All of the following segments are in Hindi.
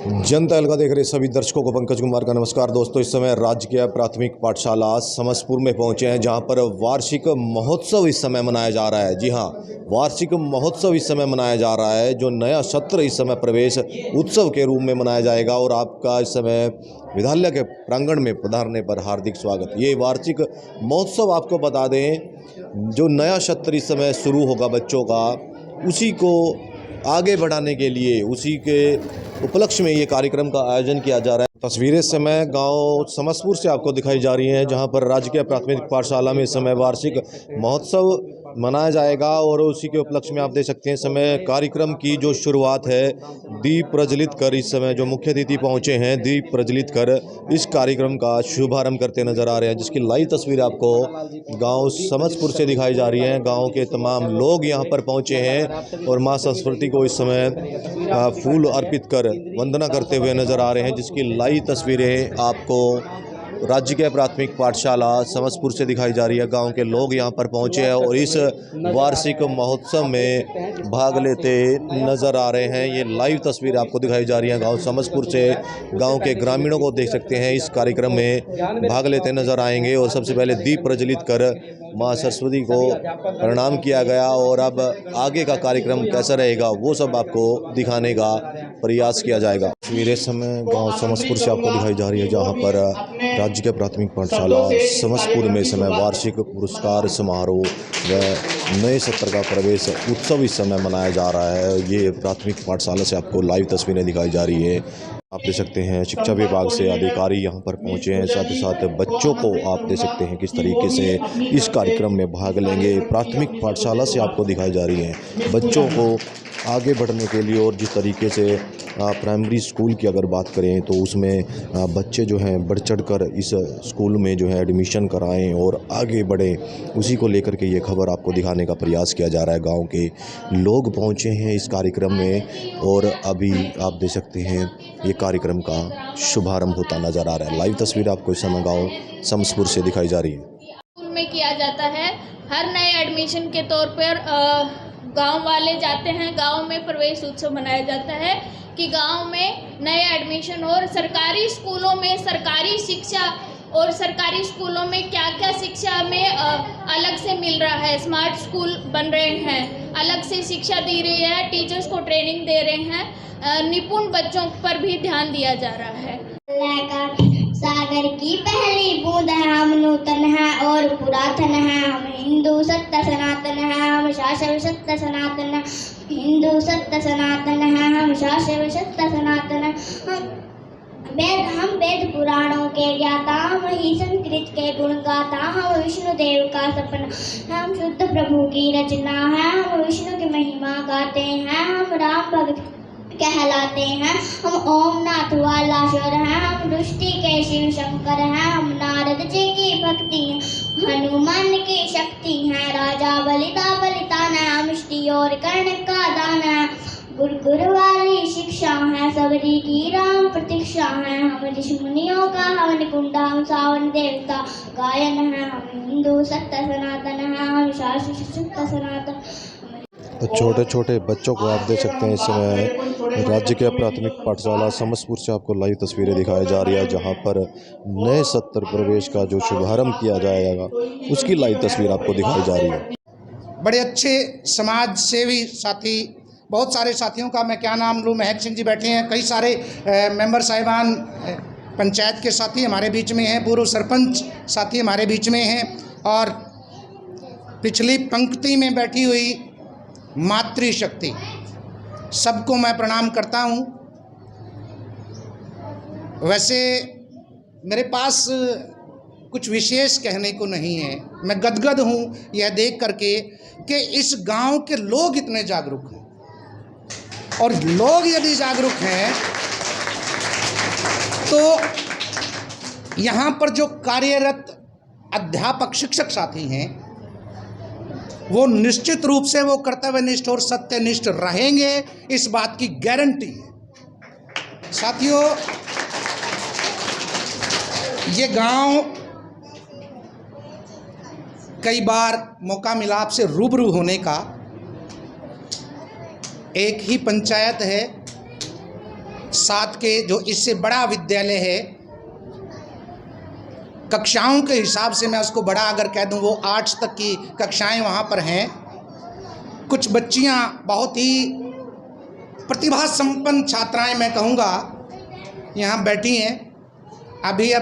जनता अलका देख रहे सभी दर्शकों को पंकज कुमार का नमस्कार। दोस्तों, इस समय राजकीय प्राथमिक पाठशाला समस्तपुर में पहुंचे हैं, जहां पर वार्षिक महोत्सव इस समय मनाया जा रहा है। जी हां, वार्षिक महोत्सव इस समय मनाया जा रहा है। जो नया सत्र इस समय प्रवेश उत्सव के रूप में मनाया जाएगा और आपका इस समय विद्यालय के प्रांगण में पधारने पर हार्दिक स्वागत। ये वार्षिक महोत्सव आपको बता दें, जो नया सत्र इस समय शुरू होगा बच्चों का, उसी को आगे बढ़ाने के लिए, उसी के उपलक्ष्य में ये कार्यक्रम का आयोजन किया जा रहा है। तस्वीरें इस समय गांव समस्तपुर से आपको दिखाई जा रही हैं, जहां पर राजकीय प्राथमिक पाठशाला में इस समय वार्षिक महोत्सव मनाया जाएगा और उसी के उपलक्ष्य में आप देख सकते हैं इस समय कार्यक्रम की जो शुरुआत है, दीप प्रज्वलित कर इस समय जो मुख्य अतिथि पहुंचे हैं, दीप प्रज्वलित कर इस कार्यक्रम का शुभारंभ करते नजर आ रहे हैं, जिसकी लाइव तस्वीर आपको गांव समस्तपुर से दिखाई जा रही है। गांव के तमाम लोग यहां पर पहुंचे हैं और मां सरस्वती को इस समय फूल अर्पित कर वंदना करते हुए नजर आ रहे हैं, जिसकी लाइव तस्वीरें आपको राज्य के प्राथमिक पाठशाला समस्तपुर से दिखाई जा रही है। गांव के लोग यहां पर पहुंचे हैं और इस वार्षिक महोत्सव में भाग लेते नजर आ रहे हैं। ये लाइव तस्वीर आपको दिखाई जा रही है गांव समस्तपुर से। गांव के ग्रामीणों को देख सकते हैं इस कार्यक्रम में भाग लेते नजर आएंगे और सबसे पहले दीप प्रज्वलित कर मां सरस्वती को प्रणाम किया गया और अब आगे का कार्यक्रम कैसा रहेगा वो सब आपको दिखाने का प्रयास किया जाएगा। तस्वीरें समय गांव समस्तपुर से आपको दिखाई जा रही है, जहां पर राज्य के प्राथमिक पाठशाला समस्तपुर में समय वार्षिक पुरस्कार समारोह व नए सत्र का प्रवेश उत्सव इस समय मनाया जा रहा है। ये प्राथमिक पाठशाला से आपको लाइव तस्वीरें दिखाई जा रही है। आप देख सकते हैं शिक्षा विभाग से अधिकारी यहां पर पहुंचे हैं, साथ ही साथ बच्चों को आप देख सकते हैं किस तरीके से इस कार्यक्रम में भाग लेंगे। प्राथमिक पाठशाला से आपको दिखाई जा रही है बच्चों को आगे बढ़ने के लिए, और जिस तरीके से प्राइमरी स्कूल की अगर बात करें तो उसमें बच्चे जो हैं बढ़ चढ़ कर इस स्कूल में जो है एडमिशन कराएं और आगे बढ़ें, उसी को लेकर के ये खबर आपको दिखाने का प्रयास किया जा रहा है। गांव के लोग पहुंचे हैं इस कार्यक्रम में और अभी आप देख सकते हैं ये कार्यक्रम का शुभारंभ होता नज़र आ रहा है। लाइव तस्वीर आपको इस समय गाँव समस्तपुर से दिखाई जा रही है। स्कूल में किया जाता है, हर नए एडमिशन के तौर पर गांव वाले जाते हैं, गांव में प्रवेश उत्सव मनाया जाता है कि गांव में नए एडमिशन और सरकारी स्कूलों में सरकारी शिक्षा और सरकारी स्कूलों में क्या क्या शिक्षा में अलग से मिल रहा है। स्मार्ट स्कूल बन रहे हैं, अलग से शिक्षा दी रही है, टीचर्स को ट्रेनिंग दे रहे हैं, निपुण बच्चों पर भी ध्यान दिया जा रहा है। सागर की पहली बूंद है, हम नूतन है और पुरातन है, हम हिंदू सत्य सनातन है, हम शाश्वत सत्य सनातन है, हिंदू सत्य सनातन है, हम शाश्वत सत्य सनातन है, हम वेद पुराणों के ज्ञाता, हम ही संस्कृत के गुण गाता, हम विष्णु देव का सपना, हम शुद्ध प्रभु की रचना है, हम विष्णु की महिमा गाते हैं, हम राम भक्त कहलाते हैं, हम ओम नाथ वाला स्वर हैं, हम दृष्टि के शिव शंकर हैं, हम नारद जी की भक्ति हैं, हनुमान की शक्ति है, राजा बलिदान है, हम इष्टि और कर्ण का दान है, गुरु वाली शिक्षा है, सबरी की राम प्रतीक्षा है, हम ऋषि मुनियों का हवन कुंडा, हम सावन देवता गायन है, हम हिंदू सत्य सनातन है, हम शाश्वत सत्य सनातन। तो छोटे छोटे बच्चों को आप देख सकते हैं इस समय राज्य के प्राथमिक पाठशाला समस्तपुर से आपको लाइव तस्वीरें दिखाई जा रही है, जहां पर नए सत्र प्रवेश का जो शुभारंभ किया जाएगा उसकी लाइव तस्वीर आपको दिखाई जा रही है। बड़े अच्छे समाज सेवी साथी, बहुत सारे साथियों का मैं क्या नाम लूँ, महक सिंह जी बैठे हैं, कई सारे मेंबर साहिबान पंचायत के साथी हमारे बीच में हैं, पूर्व सरपंच साथी हमारे बीच में हैं, और पिछली पंक्ति में बैठी हुई मातृशक्ति, सबको मैं प्रणाम करता हूँ। वैसे मेरे पास कुछ विशेष कहने को नहीं है, मैं गदगद हूँ यह देख करके कि इस गांव के लोग इतने जागरूक हैं, और लोग यदि जागरूक हैं तो यहाँ पर जो कार्यरत अध्यापक शिक्षक साथी हैं वो निश्चित रूप से वो कर्तव्यनिष्ठ और सत्यनिष्ठ रहेंगे, इस बात की गारंटी है। साथियों, ये गांव कई बार मौका मिला आपसे रूबरू होने का। एक ही पंचायत है, साथ के जो इससे बड़ा विद्यालय है, कक्षाओं के हिसाब से मैं उसको बड़ा अगर कह दूं, वो 8 तक की कक्षाएं वहाँ पर हैं। कुछ बच्चियाँ बहुत ही प्रतिभा संपन्न छात्राएं मैं कहूँगा यहाँ बैठी हैं। अभी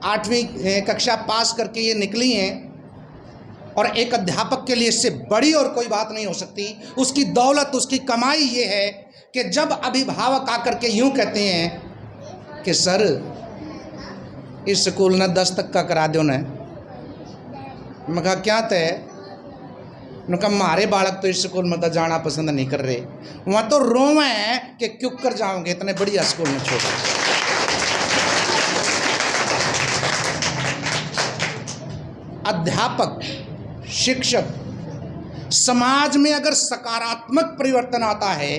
8वीं कक्षा पास करके ये निकली हैं, और एक अध्यापक के लिए इससे बड़ी और कोई बात नहीं हो सकती। उसकी दौलत, उसकी कमाई ये है कि जब अभिभावक आकर के यूँ कहते हैं कि सर इस स्कूल ने 10 तक का करा दो न, मैं कहा क्या तय, उन्होंने कहा हमारे बालक तो इस स्कूल में तो जाना पसंद नहीं कर रहे, वहाँ तो रोवे हैं कि क्यों कर जाओगे इतने बढ़िया स्कूल में छोड़ा। अध्यापक, शिक्षक, समाज में अगर सकारात्मक परिवर्तन आता है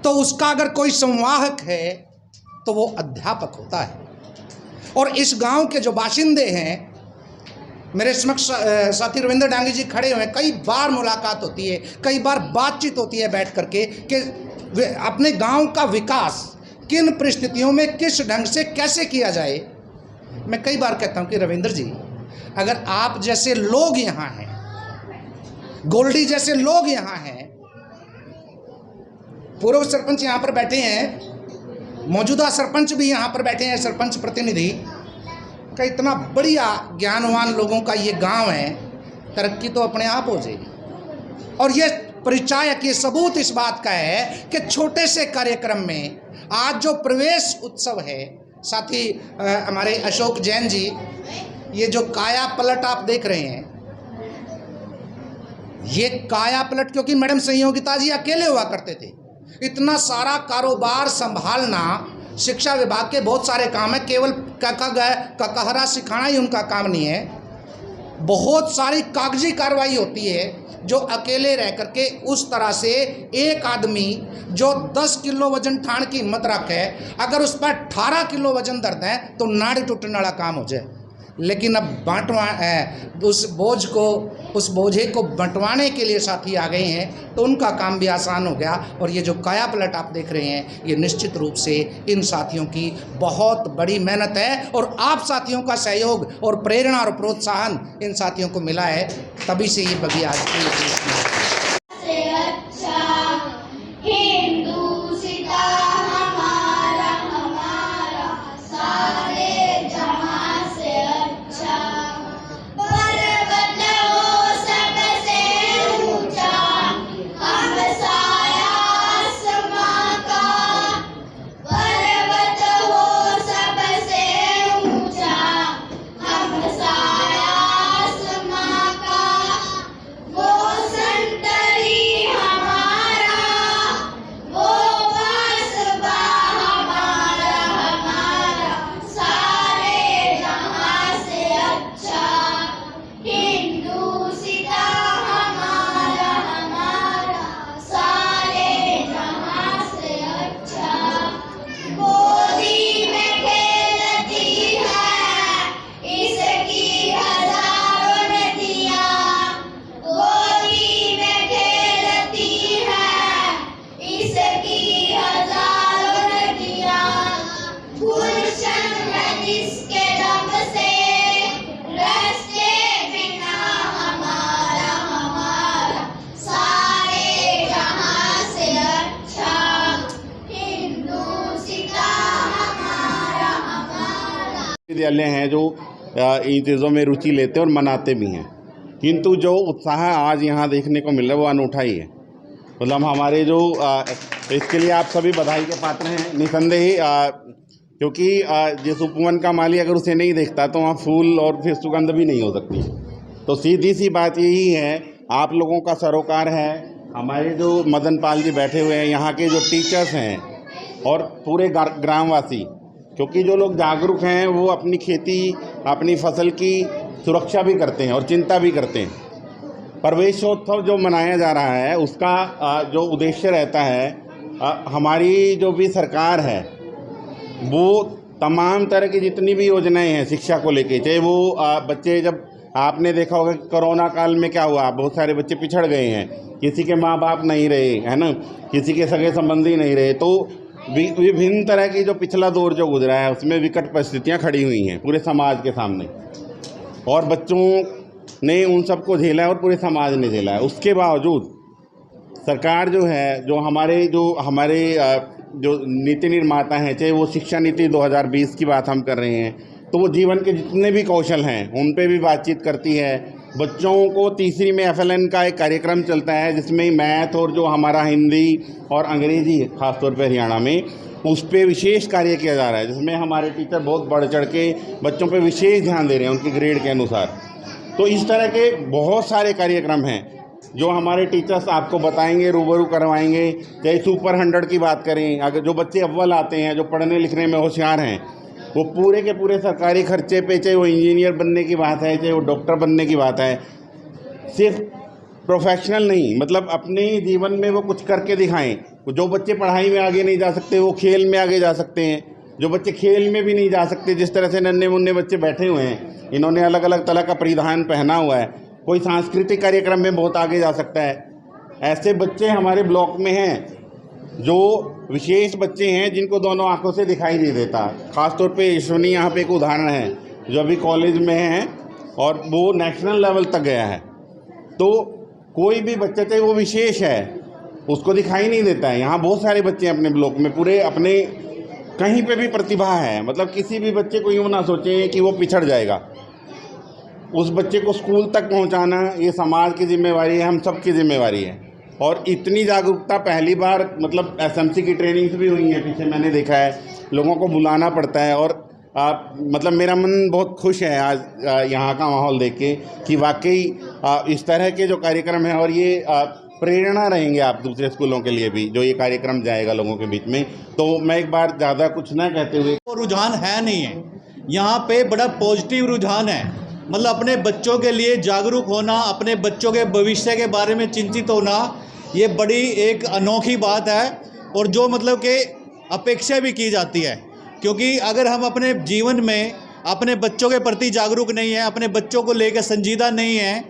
तो उसका अगर कोई संवाहक है तो वो अध्यापक होता है। और इस गांव के जो बाशिंदे हैं, मेरे समक्ष साथी रविंद्र डांगी जी खड़े हुए हैं, कई बार मुलाकात होती है, कई बार बातचीत होती है बैठ करके कि अपने गांव का विकास किन परिस्थितियों में किस ढंग से कैसे किया जाए। मैं कई बार कहता हूं कि रविंद्र जी, अगर आप जैसे लोग यहाँ हैं, गोल्डी जैसे लोग यहाँ हैं, पूर्व सरपंच यहाँ पर बैठे हैं, मौजूदा सरपंच भी यहाँ पर बैठे हैं, सरपंच प्रतिनिधि का इतना बढ़िया ज्ञानवान लोगों का ये गांव है, तरक्की तो अपने आप हो जाएगी। और ये परिचायक, ये सबूत इस बात का है कि छोटे से कार्यक्रम में आज जो प्रवेश उत्सव है, साथी हमारे अशोक जैन जी, ये जो काया पलट आप देख रहे हैं, ये काया पलट क्योंकि मैडम संयोगिता जी अकेले हुआ करते थे। इतना सारा कारोबार संभालना शिक्षा विभाग के बहुत सारे काम है, केवल ककहरा सिखाना ही उनका काम नहीं है। बहुत सारी कागजी कार्रवाई होती है जो अकेले रह करके उस तरह से एक आदमी जो 10 किलो वजन ठाण की हिम्मत रखे, अगर उस पर 18 किलो वजन दर्द है तो नाड़ी टूटने वाला काम हो जाए। लेकिन अब उस बोझे को बंटवाने के लिए साथी आ गए हैं तो उनका काम भी आसान हो गया। और ये जो काया पलट आप देख रहे हैं, ये निश्चित रूप से इन साथियों की बहुत बड़ी मेहनत है, और आप साथियों का सहयोग और प्रेरणा और प्रोत्साहन इन साथियों को मिला है, तभी से ये बगिया आज की विद्यालय हैं जो इन चीज़ों में रुचि लेते हैं और मनाते भी हैं, किंतु जो उत्साह आज यहाँ देखने को मिल रहा है वो अनूठा ही है। मतलब हमारे जो इसके लिए आप सभी बधाई के पात्र हैं निसंदेह, क्योंकि जिस उपवन का माली अगर उसे नहीं देखता तो वहाँ फूल और फिर सुगंध भी नहीं हो सकती। तो सीधी सी बात यही है, आप लोगों का सरोकार है, हमारे जो मदन पाल जी बैठे हुए हैं, यहाँ के जो टीचर्स हैं और पूरे ग्रामवासी, क्योंकि जो लोग जागरूक हैं वो अपनी खेती, अपनी फसल की सुरक्षा भी करते हैं और चिंता भी करते हैं। प्रवेशोत्सव जो मनाया जा रहा है उसका जो उद्देश्य रहता है, हमारी जो भी सरकार है वो तमाम तरह की जितनी भी योजनाएं हैं शिक्षा को लेके, चाहे वो बच्चे, जब आपने देखा होगा कि कोरोना काल में क्या हुआ, बहुत सारे बच्चे पिछड़ गए हैं, किसी के माँ बाप नहीं रहे, है ना, किसी के सगे संबंधी नहीं रहे, तो विभिन्न तरह की जो पिछला दौर जो गुजरा है उसमें विकट परिस्थितियां खड़ी हुई हैं पूरे समाज के सामने, और बच्चों ने उन सबको झेला है और पूरे समाज ने झेला है। उसके बावजूद सरकार जो है, जो हमारे जो नीति निर्माता हैं, चाहे वो शिक्षा नीति 2020 की बात हम कर रहे हैं, तो वो जीवन के जितने भी कौशल हैं उन पे भी बातचीत करती है। बच्चों को तीसरी में FLN का एक कार्यक्रम चलता है जिसमें मैथ और जो हमारा हिंदी और अंग्रेजी खासतौर पे हरियाणा में उस पर विशेष कार्य किया जा रहा है, जिसमें हमारे टीचर बहुत बढ़ चढ़ के बच्चों पे विशेष ध्यान दे रहे हैं उनके ग्रेड के अनुसार। तो इस तरह के बहुत सारे कार्यक्रम हैं जो हमारे टीचर्स आपको बताएंगे, रूबरू करवाएंगे। चाहे सुपर 100 की बात करें, अगर जो बच्चे अव्वल आते हैं, जो पढ़ने लिखने में होशियार हैं, वो पूरे के पूरे सरकारी खर्चे पे, चाहे वो इंजीनियर बनने की बात है, चाहे वो डॉक्टर बनने की बात है, सिर्फ प्रोफेशनल नहीं, मतलब अपने जीवन में वो कुछ करके दिखाएं। जो बच्चे पढ़ाई में आगे नहीं जा सकते वो खेल में आगे जा सकते हैं, जो बच्चे खेल में भी नहीं जा सकते, जिस तरह से नन्हे मुन्ने बच्चे बैठे हुए हैं, इन्होंने अलग अलग तरह का परिधान पहना हुआ है, कोई सांस्कृतिक कार्यक्रम में बहुत आगे जा सकता है। ऐसे बच्चे हमारे ब्लॉक में हैं जो विशेष बच्चे हैं जिनको दोनों आंखों से दिखाई नहीं देता। ख़ासतौर पे यशवनी यहाँ पे एक उदाहरण है जो अभी कॉलेज में है और वो नेशनल लेवल तक गया है। तो कोई भी बच्चा चाहे वो विशेष है उसको दिखाई नहीं देता है। यहाँ बहुत सारे बच्चे अपने ब्लॉक में पूरे अपने कहीं पे भी प्रतिभा है, मतलब किसी भी बच्चे को यूँ ना सोचें कि वो पिछड़ जाएगा। उस बच्चे को स्कूल तक पहुँचाना ये समाज की जिम्मेवारी है, हम सब की जिम्मेवारी है। और इतनी जागरूकता पहली बार मतलब SMC की ट्रेनिंग्स भी हुई है पीछे, मैंने देखा है, लोगों को बुलाना पड़ता है। और मतलब मेरा मन बहुत खुश है आज यहाँ का माहौल देख के कि वाकई इस तरह के जो कार्यक्रम हैं और ये प्रेरणा रहेंगे आप दूसरे स्कूलों के लिए भी जो ये कार्यक्रम जाएगा लोगों के बीच में। तो मैं एक बार ज़्यादा कुछ ना कहते हुए, वो रुझान है नहीं है, यहाँ पे बड़ा पॉजिटिव रुझान है। मतलब अपने बच्चों के लिए जागरूक होना, अपने बच्चों के भविष्य के बारे में चिंतित होना, ये बड़ी एक अनोखी बात है और जो मतलब कि अपेक्षा भी की जाती है। क्योंकि अगर हम अपने जीवन में अपने बच्चों के प्रति जागरूक नहीं हैं, अपने बच्चों को लेकर संजीदा नहीं हैं,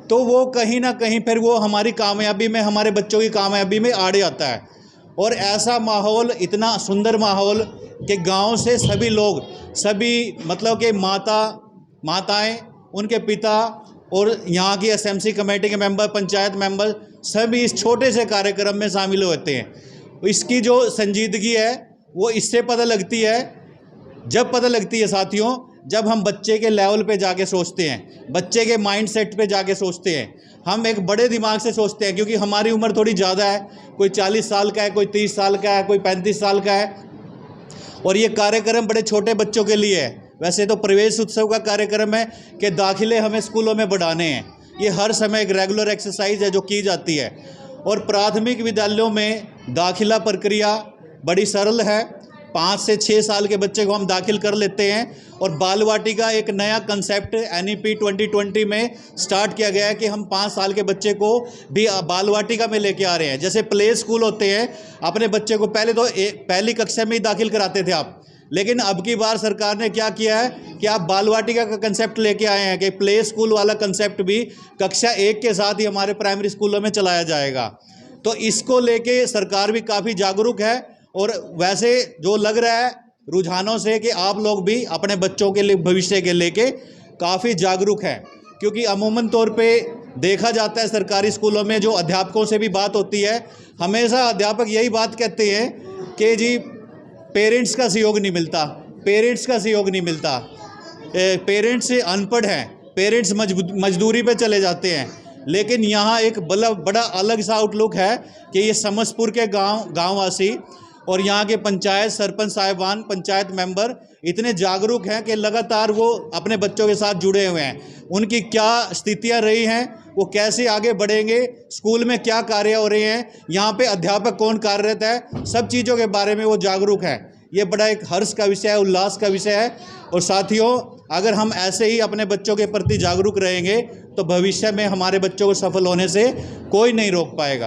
तो वो कहीं ना कहीं फिर वो हमारी कामयाबी में, हमारे बच्चों की कामयाबी में आड़े आता है। और ऐसा माहौल, इतना सुंदर माहौल कि गांव से सभी लोग, सभी मतलब कि माताएं, उनके पिता और यहाँ की SMC कमेटी के मेंबर, पंचायत मेंबर सभी इस छोटे से कार्यक्रम में शामिल होते हैं। इसकी जो संजीदगी है वो इससे पता लगती है, जब पता लगती है साथियों, जब हम बच्चे के लेवल पे जाके सोचते हैं, बच्चे के माइंड सेट पे जाके सोचते हैं। हम एक बड़े दिमाग से सोचते हैं क्योंकि हमारी उम्र थोड़ी ज़्यादा है, कोई 40 साल का है, कोई 30 साल का है, कोई 35 साल का है। और ये कार्यक्रम बड़े छोटे बच्चों के लिए है। वैसे तो प्रवेश उत्सव का कार्यक्रम है कि दाखिले हमें स्कूलों में बढ़ाने हैं, ये हर समय एक रेगुलर एक्सरसाइज है जो की जाती है। और प्राथमिक विद्यालयों में दाखिला प्रक्रिया बड़ी सरल है, 5 से 6 साल के बच्चे को हम दाखिल कर लेते हैं। और बाल वाटिका एक नया कंसेप्ट NEP 2020 में स्टार्ट किया गया है कि हम 5 साल के बच्चे को भी बाल वाटिका में लेके आ रहे हैं। जैसे प्ले स्कूल होते हैं, अपने बच्चे को पहले तो पहली कक्षा में ही दाखिल कराते थे आप, लेकिन अब की बार सरकार ने क्या किया है कि आप बाल वाटिका का कंसेप्ट लेके आए हैं कि प्ले स्कूल वाला कंसेप्ट भी कक्षा 1 के साथ ही हमारे प्राइमरी स्कूलों में चलाया जाएगा। तो इसको लेके सरकार भी काफ़ी जागरूक है। और वैसे जो लग रहा है रुझानों से कि आप लोग भी अपने बच्चों के लिए भविष्य के लेके काफ़ी जागरूक हैं। क्योंकि अमूमन तौर पे देखा जाता है सरकारी स्कूलों में जो अध्यापकों से भी बात होती है, हमेशा अध्यापक यही बात कहते हैं कि जी पेरेंट्स का सहयोग नहीं मिलता, पेरेंट्स का सहयोग नहीं मिलता, पेरेंट्स अनपढ़ हैं, पेरेंट्स मजदूरी पे चले जाते हैं। लेकिन यहाँ एक बड़ा अलग सा आउटलुक है कि ये समसपुर के गाँववासी और यहाँ के पंचायत सरपंच साहिबान, पंचायत मेंबर इतने जागरूक हैं कि लगातार वो अपने बच्चों के साथ जुड़े हुए हैं। उनकी क्या स्थितियाँ रही हैं, वो कैसे आगे बढ़ेंगे, स्कूल में क्या कार्य हो रहे हैं, यहाँ पे अध्यापक कौन कार्यरत है, सब चीज़ों के बारे में वो जागरूक हैं। ये बड़ा एक हर्ष का विषय है, उल्लास का विषय है। और साथियों, अगर हम ऐसे ही अपने बच्चों के प्रति जागरूक रहेंगे तो भविष्य में हमारे बच्चों को सफल होने से कोई नहीं रोक पाएगा।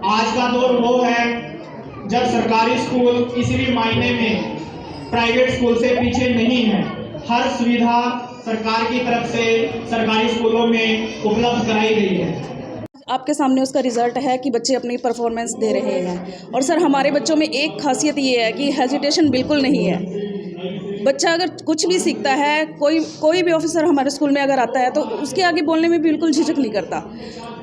आज का दौर वो है जब सरकारी स्कूल किसी भी मायने में प्राइवेट स्कूल से पीछे नहीं है। हर सुविधा सरकार की तरफ से सरकारी स्कूलों में उपलब्ध कराई गई है। आपके सामने उसका रिज़ल्ट है कि बच्चे अपनी परफॉर्मेंस दे रहे हैं। और सर हमारे बच्चों में एक खासियत ये है कि हेजिटेशन बिल्कुल नहीं है। बच्चा अगर कुछ भी सीखता है, कोई भी ऑफिसर हमारे स्कूल में अगर आता है तो उसके आगे बोलने में बिल्कुल झिझक नहीं करता।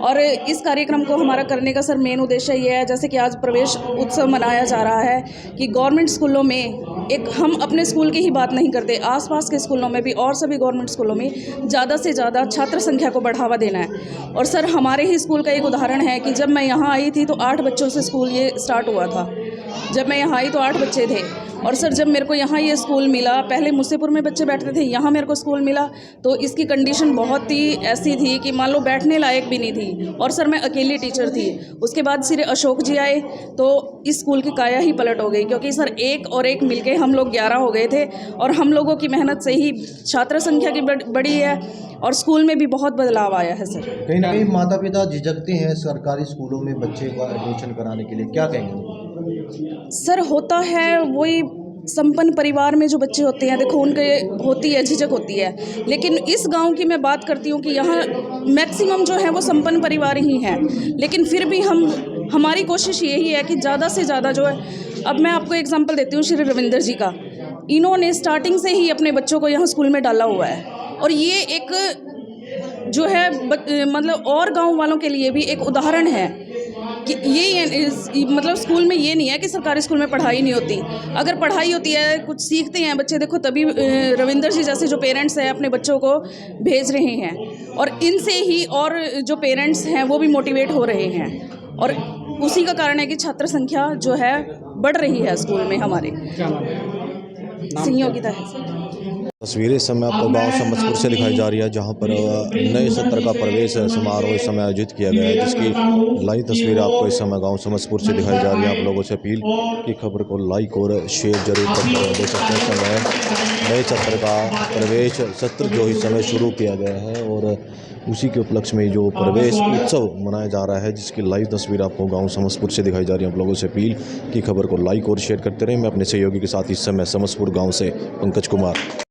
और इस कार्यक्रम को हमारा करने का सर मेन उद्देश्य ये है, जैसे कि आज प्रवेश उत्सव मनाया जा रहा है, कि गवर्नमेंट स्कूलों में एक हम अपने स्कूल की ही बात नहीं करते, आसपास के स्कूलों में भी और सभी गवर्नमेंट स्कूलों में ज़्यादा से ज़्यादा छात्र संख्या को बढ़ावा देना है। और सर हमारे ही स्कूल का एक उदाहरण है कि जब मैं यहाँ आई थी तो 8 बच्चों से स्कूल ये स्टार्ट हुआ था। जब मैं यहाँ आई तो 8 बच्चे थे। और सर जब मेरे को यहाँ ये स्कूल मिला, पहले मुसेपुर में बच्चे बैठते थे, यहाँ मेरे को स्कूल मिला तो इसकी कंडीशन बहुत ही ऐसी थी कि मान लो बैठने लायक भी नहीं थी। और सर मैं अकेली टीचर थी। उसके बाद सिर्फ अशोक जी आए तो इस स्कूल की काया ही पलट हो गई, क्योंकि सर एक और एक मिलके हम लोग 11 हो गए थे। और हम लोगों की मेहनत से ही छात्र संख्या की बढ़ी है और स्कूल में भी बहुत बदलाव आया है। सर कहीं ना कहीं माता पिता झिझकते हैं सरकारी स्कूलों में बच्चे का एडमिशन कराने के लिए, क्या कहेंगे? सर होता है वही, संपन्न परिवार में जो बच्चे होते हैं, देखो उनके होती है झिझक होती है। लेकिन इस गांव की मैं बात करती हूँ कि यहाँ मैक्सिमम जो है वो संपन्न परिवार ही हैं। लेकिन फिर भी हमारी कोशिश यही है कि ज़्यादा से ज़्यादा जो है, अब मैं आपको एग्जांपल देती हूँ श्री रविंदर जी का। इन्होंने स्टार्टिंग से ही अपने बच्चों को यहाँ स्कूल में डाला हुआ है। और ये एक जो है मतलब और गांव वालों के लिए भी एक उदाहरण है कि ये मतलब स्कूल में ये नहीं है कि सरकारी स्कूल में पढ़ाई नहीं होती। अगर पढ़ाई होती है, कुछ सीखते हैं बच्चे, देखो तभी रविंदर जी जैसे जो पेरेंट्स हैं अपने बच्चों को भेज रहे हैं। और इनसे ही और जो पेरेंट्स हैं वो भी मोटिवेट हो रहे हैं। और उसी का कारण है कि छात्र संख्या जो है बढ़ रही है स्कूल में हमारे। सहयोगिता है। तस्वीरें इस समय आपको गांव समस्तपुर से दिखाई जा रही है, जहां पर नए सत्र का प्रवेश समारोह इस समय आयोजित किया गया है, जिसकी लाइव तस्वीर आपको इस समय गांव समस्तपुर से दिखाई जा रही है। आप लोगों से अपील कि खबर को लाइक और शेयर जरूर करते हैं। देख सकते हैं समय नए सत्र का प्रवेश सत्र जो इस समय शुरू किया गया है और उसी के उपलक्ष्य में जो प्रवेश उत्सव मनाया जा रहा है, जिसकी लाइव तस्वीर आपको गांव समस्तपुर से दिखाई जा रही है। आप लोगों से अपील कि खबर को लाइक और शेयर करते रहें। मैं अपने सहयोगी के साथ इस समय समस्तपुर गाँव से पंकज कुमार।